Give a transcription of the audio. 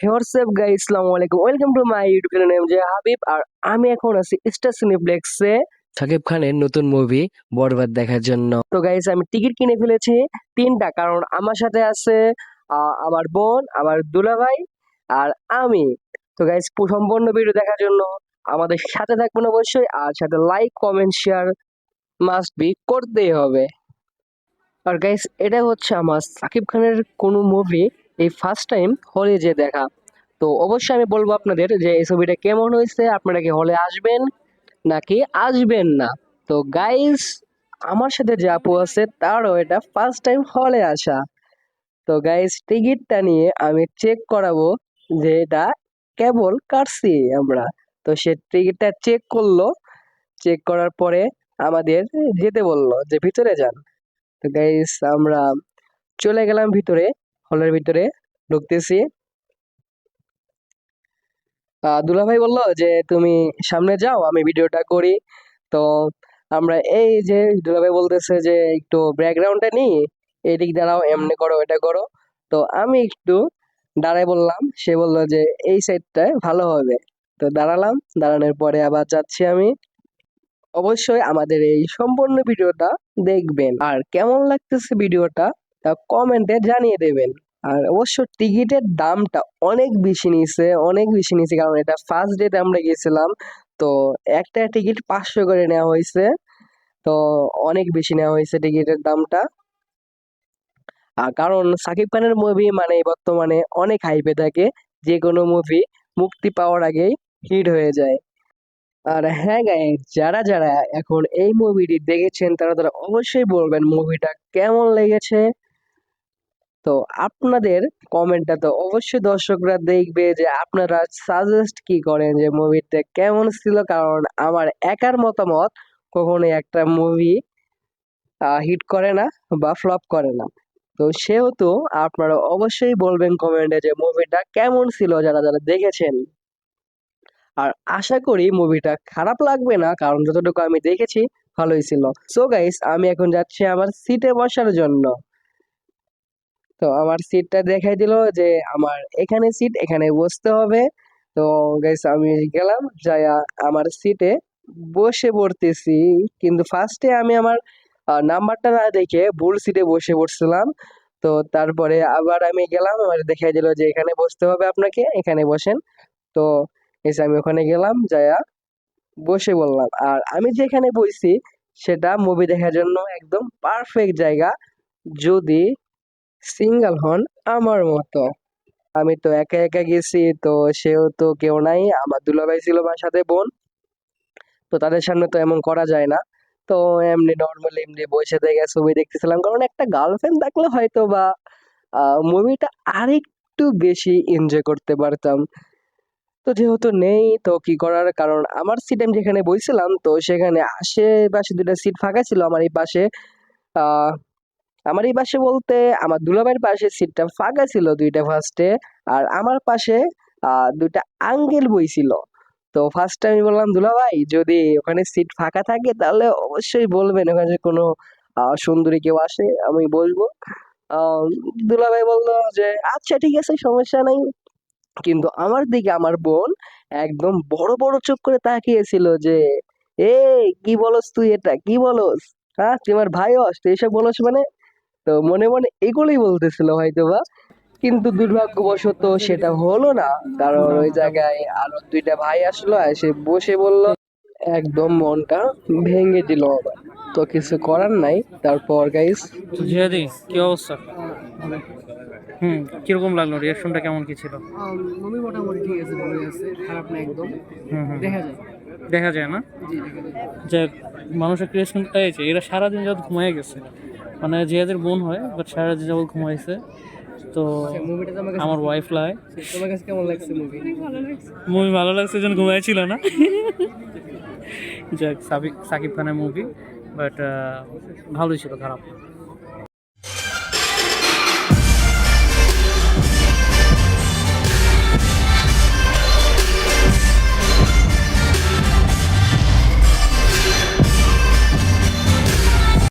WhatsApp guys, আসসালামু আলাইকুম, welcome to my YouTube channel name যে হাবিব। আর আমি এখন আছি স্টার সিনেপ্লেক্সে শাকিব খানের নতুন মুভি বরবাদ দেখার জন্য। তো গাইস, আমি টিকিট কিনে ফেলেছি তিনটা, কারণ আমার সাথে আছে আমার বোন, আমার দুলাভাই আর আমি। তো গাইস, সম্পূর্ণ ভিডিও দেখার জন্য আমাদের সাথে থাকবেন অবশ্যই, আর সাথে like comment share must be করতেই হবে। আর গাইস, এটা হচ্ছে আমার সাকিব খানের কোনো মুভি এই ফার্স্ট টাইম হলে যে দেখা। তো অবশ্যই আমি বলবো আপনাদের যে এই ছবিটা কেমন হয়েছে, আপনারা কি হলে আসবেন নাকি আসবেন না। তো গাইস, আমার সাথে যে আপু আছে তারও এটা ফার্স্ট টাইম হলে আসা। তো গাইস, টিকিটটা নিয়ে আমি চেক করাবো যে এটা কেবল কাটছি আমরা। তো সে টিকিটটা চেক করলো, চেক করার পরে আমাদের যেতে বললো যে ভিতরে যান। তো গাইস, আমরা চলে গেলাম ভিতরে, হলের ভিতরে ঢুকতেছি। দুলাভাই বললো যে তুমি সামনে যাও, আমি ভিডিওটা করি। তো আমরা এই যে দুলাভাই বলতেছে যে একটু ব্যাকগ্রাউন্ডটা নি, এদিক দাঁড়াও, এমনি করো, এটা করো। তো আমি একটু দাঁড়াই বললাম, সে বললো যে এই সাইডটায় ভালো হবে। তো দাঁড়ালাম, দাঁড়ানোর পরে আবার যাচ্ছি আমি। অবশ্যই আমাদের এই সম্পূর্ণ ভিডিওটা দেখবেন, আর কেমন লাগতেছে ভিডিওটা তা কমেন্টে জানিয়ে দেবেন। আর অবশ্য টিকিটের দামটা অনেক বেশি নিছে, অনেক বেশি নিছে, কারণ এটা ফার্স্ট ডেতে আমরা গেছিলাম। তো একটা টিকিট 500 করে নেওয়া হয়েছে। তো অনেক বেশি নেওয়া হয়েছে টিকিটের দামটা। আর কারণ সাকিব খানের মুভি মানে বর্তমানে অনেক হাইপে থাকে, যে কোনো মুভি মুক্তি পাওয়ার আগেই হিট হয়ে যায়। আর হ্যাঁ গাইস, যারা যারা এখন এই মুভিটি দেখেছেন তারা তারা অবশ্যই বলবেন মুভিটা কেমন লেগেছে। তো আপনাদের কমেন্টটা তো অবশ্যই দর্শকরা দেখবে, যে আপনারা সাজেস্ট কি করেন যে মুভিটা কেমন ছিল, কারণ আমার একার মতামত কখনোই একটা মুভি হিট করে না বা ফ্লপ করে না। তো সেহেতু আপনারা অবশ্যই বলবেন কমেন্টে যে মুভিটা কেমন ছিল যারা যারা দেখেছেন। আর আশা করি মুভিটা খারাপ লাগবে না, কারণ যতটুকু আমি দেখেছি ভালোই ছিল। সো গাইস, আমি এখন যাচ্ছি আমার সিটে বসার জন্য। তো আমার সিটটা দেখাই দিল যে আমার এখানে সিট, এখানে বসতে হবে। তো গাইস, আমি গেলাম, যাইয়া আমার সিটে বসে পড়তেছি। কিন্তু ফার্স্টে আমি আমার নাম্বারটা না দেখে ভুল সিটে বসে পড়ছিলাম। তো তারপরে আবার আমি গেলাম, আমার দেখাই দিল যে এখানে বসতে হবে আপনাকে, এখানে বসেন। তো এসে আমি ওখানে গেলাম, যাইয়া বসে বললাম। আর আমি যেখানে বইছি সেটা মুভি দেখার জন্য একদম পারফেক্ট জায়গা, যদি সিঙ্গেল হন আমার মতো। আমি তো একা একা গেছি, তো সেও তো কেউ নাই, আমার দুলাভাই ছিল আমার সাথে, বোন। তো তাদের সামনে তো এমন করা যায় না। তো এমনি নর্মালি এমনি বসে থেকে ছবি দেখতেছিলাম, কারণ একটা গার্লফ্রেন্ড থাকলে হয়তো বা মুভিটা আরেকটু বেশি এনজয় করতে পারতাম। তো যেহেতু নেই, তো কি করার, কারণ আমার সিট আমি যেখানে বইছিলাম তো সেখানে আশেপাশে দুটা সিট ফাঁকা ছিল। আমার এই পাশে আহ আমার এই পাশে বলতে আমার দুলাভাইয়ের পাশে সিটটা ফাঁকা ছিল দুইটা ফার্স্টে। আর আমার পাশে দুইটা আঙ্কেল বইছিল। তো ফার্স্ট আমি বললাম দুলাভাই, যদি ওখানে সিট ফাঁকা থাকে তাহলে অবশ্যই বলবেন, ওখানে কোনো সুন্দরী কেউ আসে আমি বলবো। আহ দুলাভাই বললো যে আচ্ছা ঠিক আছে, সমস্যা নাই। কিন্তু আমার দিকে আমার বোন একদম বড় বড় চোখ করে তাকিয়েছিল যে এ কি বলস তুই, এটা কি বলস, হ্যাঁ তুই আমার ভাই হস, তুই এসব বলস মানে। তো মনে মনে এগুলোই বলতেছিল হয়তো বা, কিন্তু দুর্ভাগ্যবশত সেটা হলো না। কারণ ওই জায়গায় আরো দুইটা ভাই আসলো, এসে বসে বলল, একদম মনটা ভেঙে দিল আবার। তো কিছু করার নাই। তারপর গাইস, জিহাদি, কি অবস্থা? কিরকম লাগলো, রিয়াকশনটা কেমন কি ছিল? মুভি মোটামুটি ঠিক আছে, ভালোই আছে, খারাপ না একদম, দেখা যায়। দেখা যায় না জি, দেখা যায়। যে মানুষের ক্রিয়েশন পেয়েছে, এরা সারাদিন যাবত ঘুমিয়ে গেছে, মানে জিহাদের বোন হয় বাট সারাদিন যাবত ঘুমাইছে। তো আচ্ছা, মুভিটা তো আমার ওয়াইফ লাই তোমার কাছে কেমন লাগছে মুভি? মুভি ভালো লাগছে, যেন ঘুমাইছিল না। যাক, সাকিব খানের মুভি, বাট ভালোই ছিল, খারাপ না।